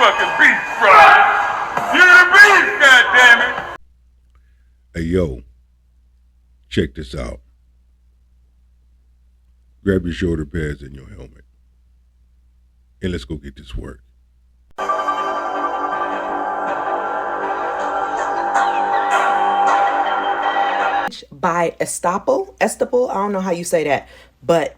fucking beast, bro. You're the beast, goddammit. Hey, yo, check this out. Grab your shoulder pads and your helmet. And let's go get this work. By estoppel, I don't know how you say that, but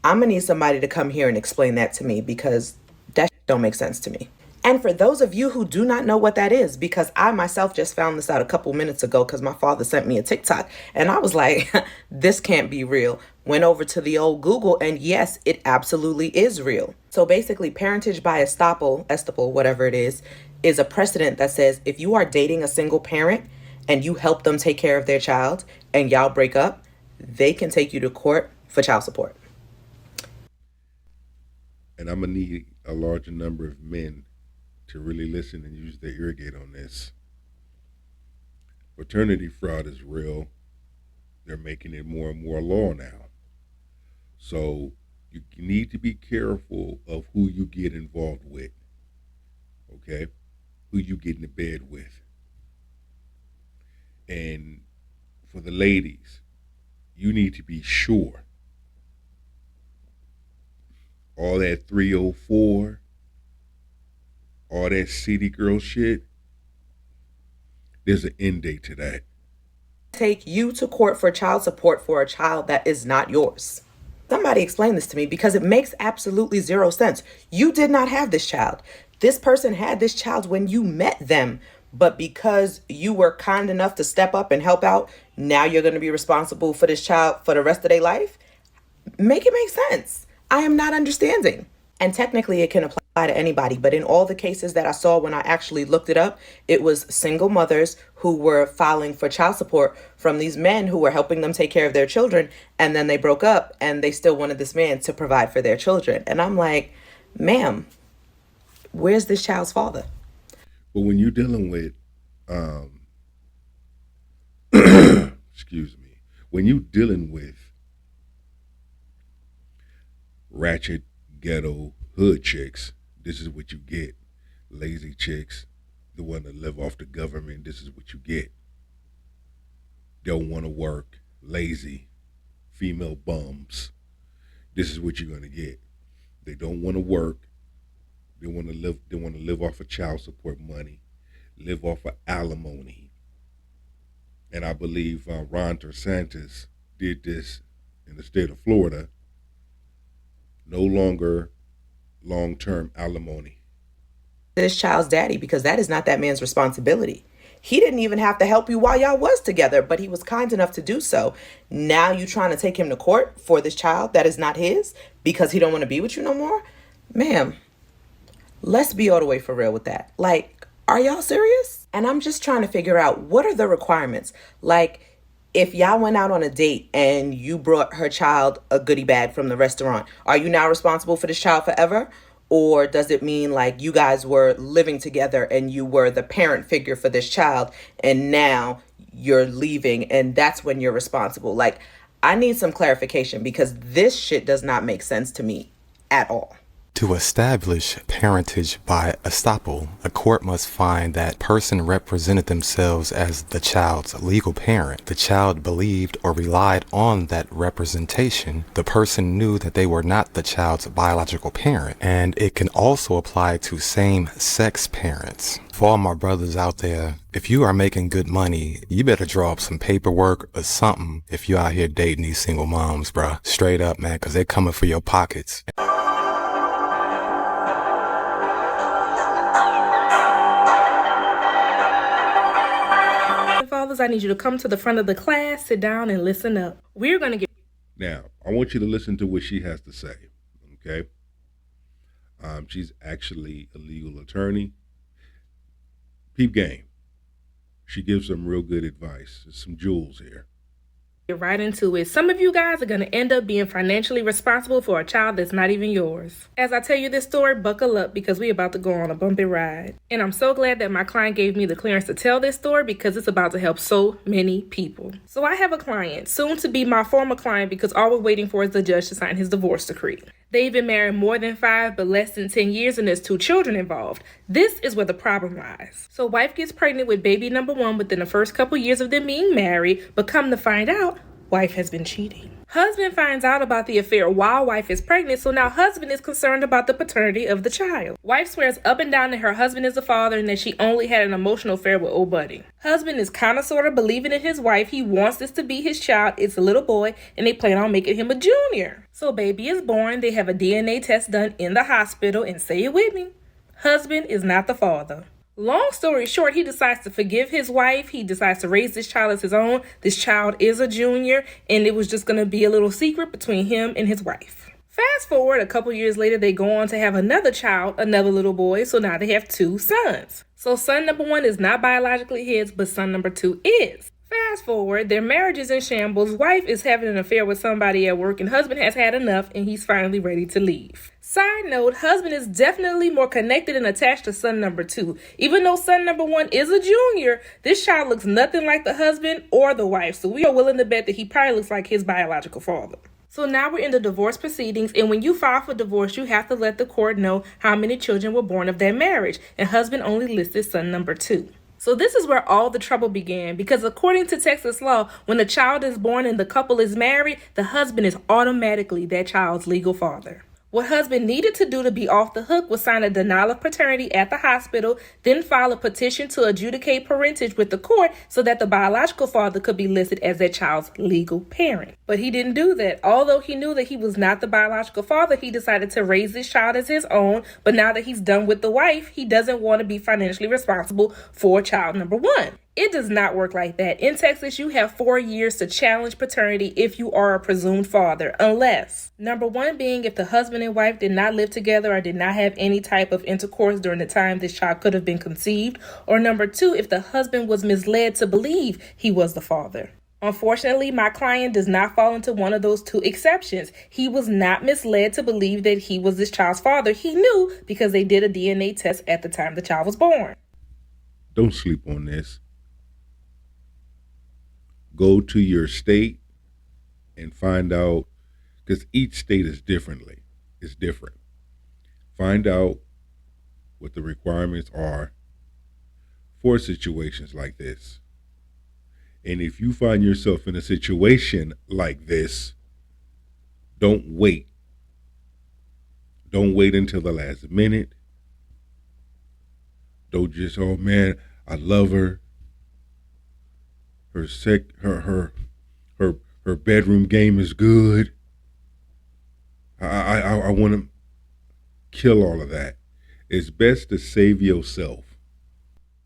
I'm gonna need somebody to come here and explain that to me because that don't make sense to me. And for those of you who do not know what that is, because I myself just found this out a couple minutes ago because my father sent me a TikTok and I was like, this can't be real. Went over to the old Google and yes, it absolutely is real. So basically, parentage by estoppel, whatever it is a precedent that says if you are dating a single parent and you help them take care of their child and y'all break up, they can take you to court for child support. And I'm going to need a larger number of men to really listen and use their ear gate on this. Paternity fraud is real. They're making it more and more law now. So you need to be careful of who you get involved with. Okay? Who you get in bed with. And for the ladies, you need to be sure. All that 304, all that city girl shit, there's an end date to that. Take you to court for child support for a child that is not yours. Somebody explain this to me because it makes absolutely zero sense. You did not have this child. This person had this child when you met them. But because you were kind enough to step up and help out, now you're going to be responsible for this child for the rest of their life? Make it make sense. I am not understanding. And technically it can apply to anybody. But in all the cases that I saw when I actually looked it up, it was single mothers who were filing for child support from these men who were helping them take care of their children. And then they broke up and they still wanted this man to provide for their children. And I'm like, ma'am, where's this child's father? But when you're dealing with, excuse me, when you're dealing with ratchet, ghetto, hood chicks, this is what you get. Lazy chicks, the one that live off the government, this is what you get. Don't want to work, lazy, female bums. This is what you're going to get. They don't want to work. They want to live. They want to live off of child support money, live off of alimony. And I believe Ron DeSantis did this in the state of Florida. No longer long-term alimony. This child's daddy, because that is not that man's responsibility. He didn't even have to help you while y'all was together, but he was kind enough to do so. Now you trying to take him to court for this child that is not his because he don't want to be with you no more? Ma'am. Let's be all the way for real with that. Like, are y'all serious? And I'm just trying to figure out what are the requirements? Like, if y'all went out on a date and you brought her child a goodie bag from the restaurant, are you now responsible for this child forever? Or does it mean like you guys were living together and you were the parent figure for this child and now you're leaving and that's when you're responsible? Like, I need some clarification because this shit does not make sense to me at all. To establish parentage by estoppel, a court must find that person represented themselves as the child's legal parent. The child believed or relied on that representation. The person knew that they were not the child's biological parent. And it can also apply to same-sex parents. For all my brothers out there, if you are making good money, you better draw up some paperwork or something if you out here dating these single moms, bruh. Straight up, man, because they're coming for your pockets. Fathers, I need you to come to the front of the class, sit down, and listen up. We're going to get... Now, I want you to listen to what she has to say, okay? She's actually a legal attorney. Peep game. She gives some real good advice. There's some jewels here. Get right into it. Some of you guys are going to end up being financially responsible for a child that's not even yours. As I tell you this story, buckle up because we're about to go on a bumpy ride. And I'm so glad that my client gave me the clearance to tell this story because it's about to help so many people. So I have a client, soon to be my former client, because all we're waiting for is the judge to sign his divorce decree. They've been married more than 5 but less than 10 years and there's 2 children involved. This is where the problem lies. So wife gets pregnant with baby number 1 within the first couple years of them being married, but come to find out, wife has been cheating. Husband finds out about the affair while wife is pregnant, so now husband is concerned about the paternity of the child. Wife swears up and down that her husband is the father and that she only had an emotional affair with old buddy. Husband is kind of sort of believing in his wife. He wants this to be his child. It's a little boy, and they plan on making him a junior. So baby is born. They have a DNA test done in the hospital, and say it with me, husband is not the father. Long story short, he decides to forgive his wife. He decides to raise this child as his own. This child is a junior, and it was just going to be a little secret between him and his wife. Fast forward a couple years later, they go on to have another child, another little boy, so now they have 2 sons. So son number 1 is not biologically his, but son number 2 is. Fast forward, their marriage is in shambles. Wife is having an affair with somebody at work, and husband has had enough, and he's finally ready to leave. Side note, husband is definitely more connected and attached to son number 2. Even though son number 1 is a junior, this child looks nothing like the husband or the wife, so we are willing to bet that he probably looks like his biological father. So now we're in the divorce proceedings, and when you file for divorce, you have to let the court know how many children were born of that marriage, and husband only listed son number 2. So this is where all the trouble began, because according to Texas law, when a child is born and the couple is married, the husband is automatically that child's legal father. What husband needed to do to be off the hook was sign a denial of paternity at the hospital, then file a petition to adjudicate parentage with the court so that the biological father could be listed as that child's legal parent. But he didn't do that. Although he knew that he was not the biological father, he decided to raise this child as his own. But now that he's done with the wife, he doesn't want to be financially responsible for child number 1. It does not work like that. In Texas, you have 4 years to challenge paternity if you are a presumed father, unless, number 1 being if the husband and wife did not live together or did not have any type of intercourse during the time this child could have been conceived, or number 2, if the husband was misled to believe he was the father. Unfortunately, my client does not fall into one of those 2 exceptions. He was not misled to believe that he was this child's father. He knew because they did a DNA test at the time the child was born. Don't sleep on this. Go to your state and find out, because each state is different. Find out what the requirements are for situations like this. And if you find yourself in a situation like this, don't wait. Don't wait until the last minute. Don't just, oh man, I love her. Her bedroom game is good. I want to kill all of that. It's best to save yourself.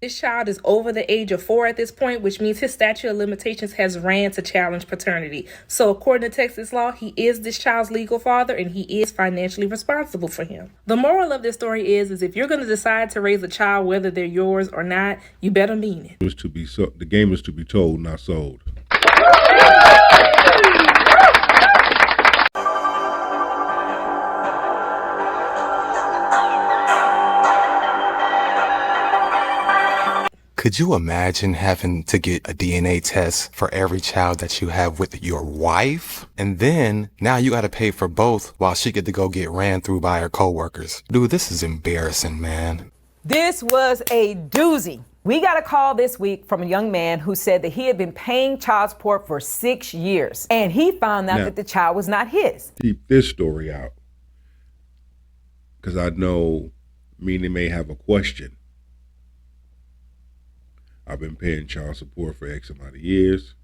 This child is over the age of 4 at this point, which means his statute of limitations has ran to challenge paternity. So according to Texas law, he is this child's legal father and he is financially responsible for him. The moral of this story is if you're going to decide to raise a child, whether they're yours or not, you better mean it. The game is to be told, not sold. Could you imagine having to get a DNA test for every child that you have with your wife? And then now you got to pay for both while she get to go get ran through by her coworkers. Dude, this is embarrassing, man. This was a doozy. We got a call this week from a young man who said that he had been paying child support for 6 years, and he found out that the child was not his. Keep this story out, because I know Mina may have a question. I've been paying child support for X amount of years,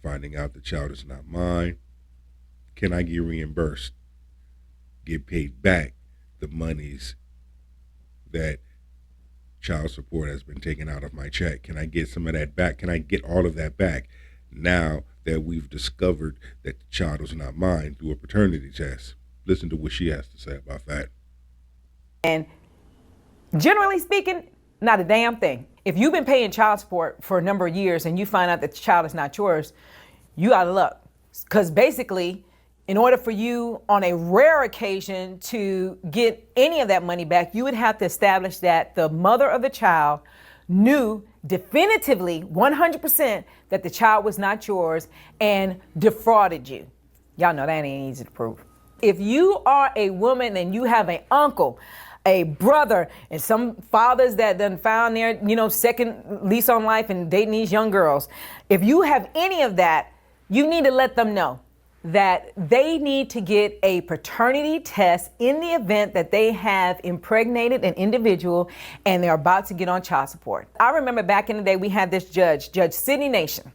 finding out the child is not mine. Can I get reimbursed? Get paid back the monies that child support has been taken out of my check? Can I get some of that back? Can I get all of that back now that we've discovered that the child was not mine through a paternity test? Listen to what she has to say about that. And generally speaking, not a damn thing. If you've been paying child support for a number of years and you find out that the child is not yours, you out of luck. Because basically, in order for you on a rare occasion to get any of that money back, you would have to establish that the mother of the child knew definitively 100% that the child was not yours and defrauded you. Y'all know that ain't easy to prove. If you are a woman and you have an uncle, a brother, and some fathers that done found their, second lease on life and dating these young girls, if you have any of that, you need to let them know that they need to get a paternity test in the event that they have impregnated an individual and they're about to get on child support. I remember back in the day, we had this judge, Judge Sidney Nation.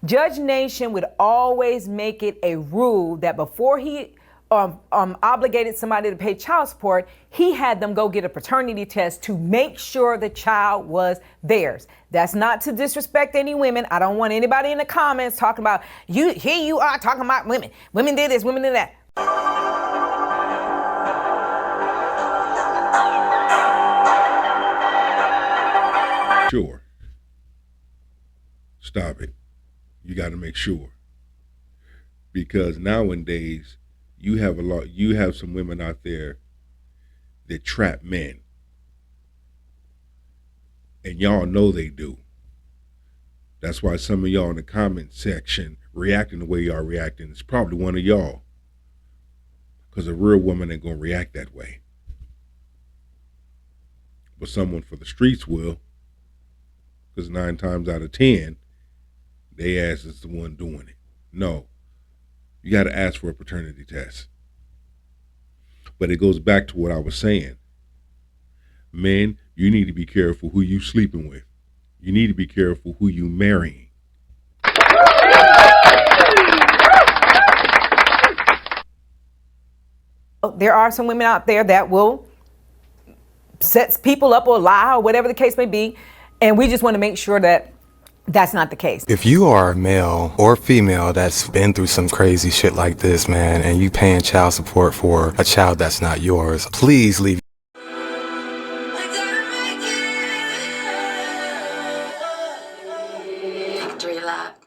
Judge Nation would always make it a rule that before he obligated somebody to pay child support, he had them go get a paternity test to make sure the child was theirs. That's not to disrespect any women. I don't want anybody in the comments talking about, here you are talking about women. Women did this, women did that. Sure. Stop it. You got to make sure. Because nowadays, you have some women out there that trap men. And y'all know they do. That's why some of y'all in the comment section reacting the way y'all reacting. It's probably one of y'all. Because a real woman ain't going to react that way. But someone for the streets will. Because 9 times out of 10, they ass is the one doing it. No. You got to ask for a paternity test. But it goes back to what I was saying. Men, you need to be careful who you sleeping with. You need to be careful who you marrying. There are some women out there that will set people up or lie or whatever the case may be. And we just want to make sure that that's not the case. If you are a male or female that's been through some crazy shit like this, man, and you paying child support for a child that's not yours, please leave. Victory lap.